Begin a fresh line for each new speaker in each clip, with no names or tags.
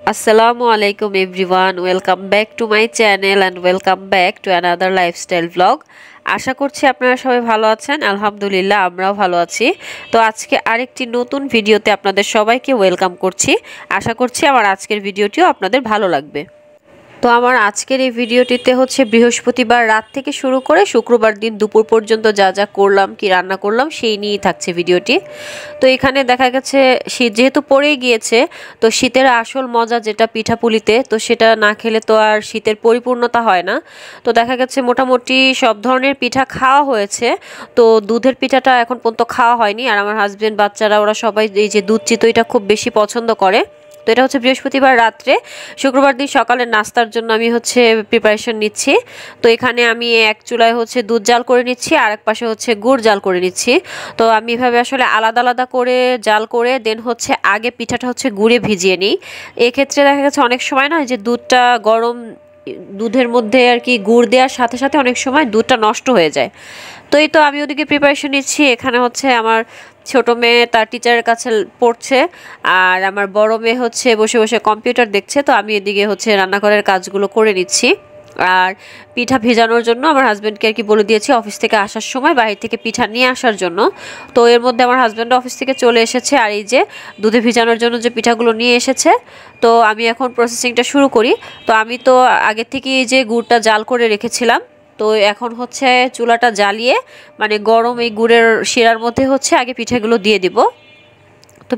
Assalamu alaikum everyone, welcome back to my channel and welcome back to another lifestyle vlog. আশা করছি আপনারা সবাই ভালো আছেন। আলহামদুলিল্লাহ আমরাও ভালো আছি। তো আজকে আরেকটি নতুন ভিডিওতে আপনাদের সবাইকে ওয়েলকাম করছি। আশা করছি আমার আজকের ভিডিওটিও আপনাদের ভালো লাগবে। তো আমার আজকের এই ভিডিওটিতে হচ্ছে বৃহস্পতিবার রাত থেকে শুরু করে শুক্রবার দিন দুপুর পর্যন্ত যা যা করলাম, কি রান্না করলাম সেই নিয়েই থাকছে ভিডিওটি। তো এখানে দেখা গেছে শীত যেহেতু পড়েই গিয়েছে, তো শীতের আসল মজা যেটা পিঠাপুলিতে, তো সেটা না খেলে তো আর শীতের পরিপূর্ণতা হয় না। তো দেখা গেছে মোটামুটি সব ধরনের পিঠা খাওয়া হয়েছে, তো দুধের পিঠাটা এখন পর্যন্ত খাওয়া হয়নি। আর আমার হাজব্যান্ড, বাচ্চারা ওরা সবাই এই যে দুধ চিতইটা খুব বেশি পছন্দ করে। তো এটা হচ্ছে বৃহস্পতিবার রাত্রে, শুক্রবার দিন সকালের নাস্তার জন্য আমি হচ্ছে প্রিপারেশন নিচ্ছি। তো এখানে আমি এক চুলায় হচ্ছে দুধ জাল করে নিচ্ছি, আর এক পাশে হচ্ছে গুড় জাল করে নিচ্ছি। তো আমি এভাবে আসলে আলাদা আলাদা করে জাল করে দেন হচ্ছে আগে পিঠাটা হচ্ছে গুড়ে ভিজিয়ে নিই। এক্ষেত্রে দেখা গেছে অনেক সময় না যে দুধটা গরম দুধের মধ্যে আর কি গুড় দেওয়ার সাথে সাথে অনেক সময় দুধটা নষ্ট হয়ে যায়। তো এই তো আমি ওদিকে প্রিপারেশন নিচ্ছি। এখানে হচ্ছে আমার ছোটো মেয়ে তার টিচারের কাছে পড়ছে, আর আমার বড় মেয়ে হচ্ছে বসে বসে কম্পিউটার দেখছে। তো আমি এদিকে হচ্ছে রান্নাঘরের কাজগুলো করে নিচ্ছি। আর পিঠা ভেজানোর জন্য আমার হাজব্যান্ডকে আর কি বলে দিয়েছি অফিস থেকে আসার সময় বাইরে থেকে পিঠা নিয়ে আসার জন্য। তো এর মধ্যে আমার হাজব্যান্ড অফিস থেকে চলে এসেছে, আর এই যে দুধে ভেজানোর জন্য যে পিঠাগুলো নিয়ে এসেছে। তো আমি এখন প্রসেসিংটা শুরু করি। তো আমি তো আগে থেকে এই যে গুড়টা জাল করে রেখেছিলাম, তো এখন হচ্ছে চুলাটা জ্বালিয়ে মানে গরম এই গুড়ের শিরার মধ্যে হচ্ছে আগে পিঠাগুলো দিয়ে দিব। তো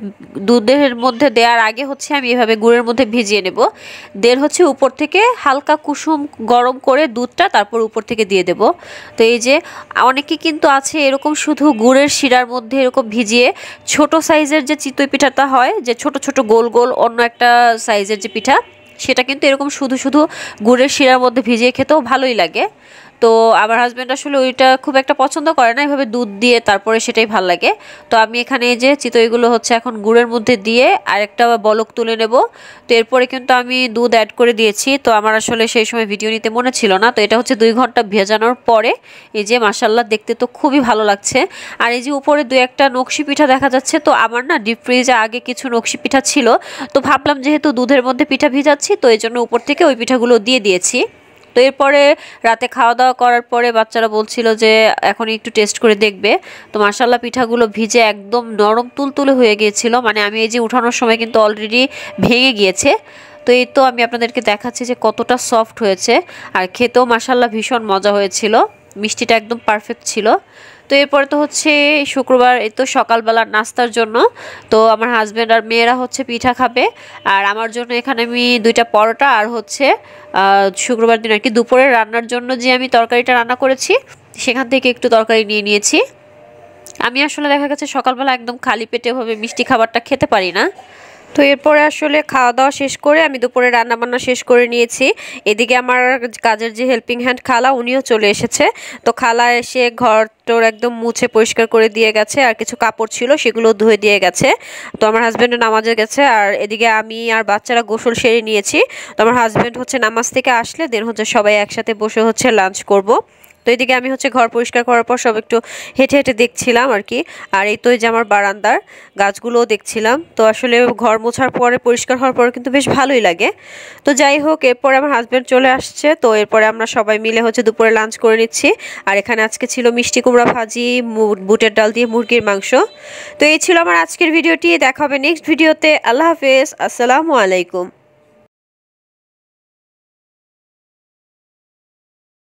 দুধের মধ্যে দেওয়ার আগে হচ্ছে আমি এভাবে গুড়ের মধ্যে ভিজিয়ে নেব, দেন হচ্ছে উপর থেকে হালকা কুসুম গরম করে দুধটা তারপর উপর থেকে দিয়ে দেব। তো এই যে অনেকে কিন্তু আছে এরকম শুধু গুড়ের শিরার মধ্যে এরকম ভিজিয়ে ছোট সাইজের যে চিতই পিঠাটা হয়, যে ছোট ছোট গোল গোল অন্য একটা সাইজের যে পিঠা, সেটা কিন্তু এরকম শুধু শুধু গুড়ের শিরার মধ্যে ভিজিয়ে খেতেও ভালোই লাগে। তো আমার হাজব্যান্ড আসলে ওইটা খুব একটা পছন্দ করে না, এভাবে দুধ দিয়ে তারপরে সেটাই ভাল লাগে। তো আমি এখানে এই যে চিতইগুলো হচ্ছে এখন গুড়ের মধ্যে দিয়ে আরেকটা বলক তুলে নেব। তো এরপরে কিন্তু আমি দুধ অ্যাড করে দিয়েছি। তো আমার আসলে সেই সময় ভিডিও নিতে মনে ছিল না। তো এটা হচ্ছে 2 ঘন্টা ভেজানোর পরে এই যে মাশাআল্লাহ দেখতে তো খুবই ভালো লাগছে। আর এই যে উপরে 2-1টা নকশি পিঠা দেখা যাচ্ছে। তো আমার না ডিপ ফ্রিজে আগে কিছু নকশি পিঠা ছিল, তো ভাবলাম যেহেতু দুধের মধ্যে পিঠা ভিজাচ্ছি, তো এই জন্য উপর থেকে ওই পিঠাগুলো দিয়ে দিয়েছি। তো এরপরে রাতে খাওয়া দাওয়া করার পরে বাচ্চারা বলছিল যে এখন একটু টেস্ট করে দেখবে। তো মাশাআল্লাহ পিঠাগুলো ভিজে একদম নরম তুলতুলে হয়ে গিয়েছিল, মানে আমি এই যে উঠানোর সময় কিন্তু অলরেডি ভেঙে গিয়েছে। তো এই তো আমি আপনাদেরকে দেখাচ্ছি যে কতটা সফট হয়েছে, আর খেতেও মাশাআল্লাহ ভীষণ মজা হয়েছিল, মিষ্টিটা একদম পারফেক্ট ছিল। তো এরপরে তো হচ্ছে শুক্রবার, এই তো সকালবেলার নাস্তার জন্য তো আমার হাজব্যান্ড আর মেয়েরা হচ্ছে পিঠা খাবে, আর আমার জন্য এখানে আমি 2টা পরোটা আর হচ্ছে শুক্রবার দিন আর কি দুপুরে রান্নার জন্য যে আমি তরকারিটা রান্না করেছি সেখান থেকে একটু তরকারি নিয়ে নিয়েছি। আমি আসলে দেখা গেছে সকালবেলা একদম খালি পেটে ভাবে মিষ্টি খাবারটা খেতে পারি না। তো এরপরে আসলে খাওয়া দাওয়া শেষ করে আমি দুপুরে রান্নাবান্না শেষ করে নিয়েছি। এদিকে আমার কাজের যে হেল্পিং হ্যান্ড খালা, উনিও চলে এসেছে। তো খালা এসে ঘর টোর একদম মুছে পরিষ্কার করে দিয়ে গেছে, আর কিছু কাপড় ছিল সেগুলো ধুয়ে দিয়ে গেছে। তো আমার হাজব্যান্ড নামাজে গেছে, আর এদিকে আমি আর বাচ্চারা গোসল সেরে নিয়েছি। তো আমার হাজব্যান্ড হচ্ছে নামাজ থেকে আসলে দেন হচ্ছে সবাই একসাথে বসে হচ্ছে লাঞ্চ করব। তো এদিকে আমি হচ্ছে ঘর পরিষ্কার করার পর সব একটু হেঁটে হেঁটে দেখছিলাম আর কি। আর এই তো এই যে আমার বারান্দার গাছগুলোও দেখছিলাম। তো আসলে ঘর মোছার পরে পরিষ্কার হওয়ার পরে কিন্তু বেশ ভালোই লাগে। তো যাই হোক, এরপরে আমার হাজব্যান্ড চলে আসছে। তো এরপরে আমরা সবাই মিলে হচ্ছে দুপুরে লাঞ্চ করে নিচ্ছি। আর এখানে আজকে ছিল মিষ্টি কুমড়া ভাজি, বুটের ডাল দিয়ে মুরগির মাংস। তো এই ছিল আমার আজকের ভিডিওটি। দেখা হবে নেক্সট ভিডিওতে। আল্লাহ হাফেজ, আসসালামু আলাইকুম।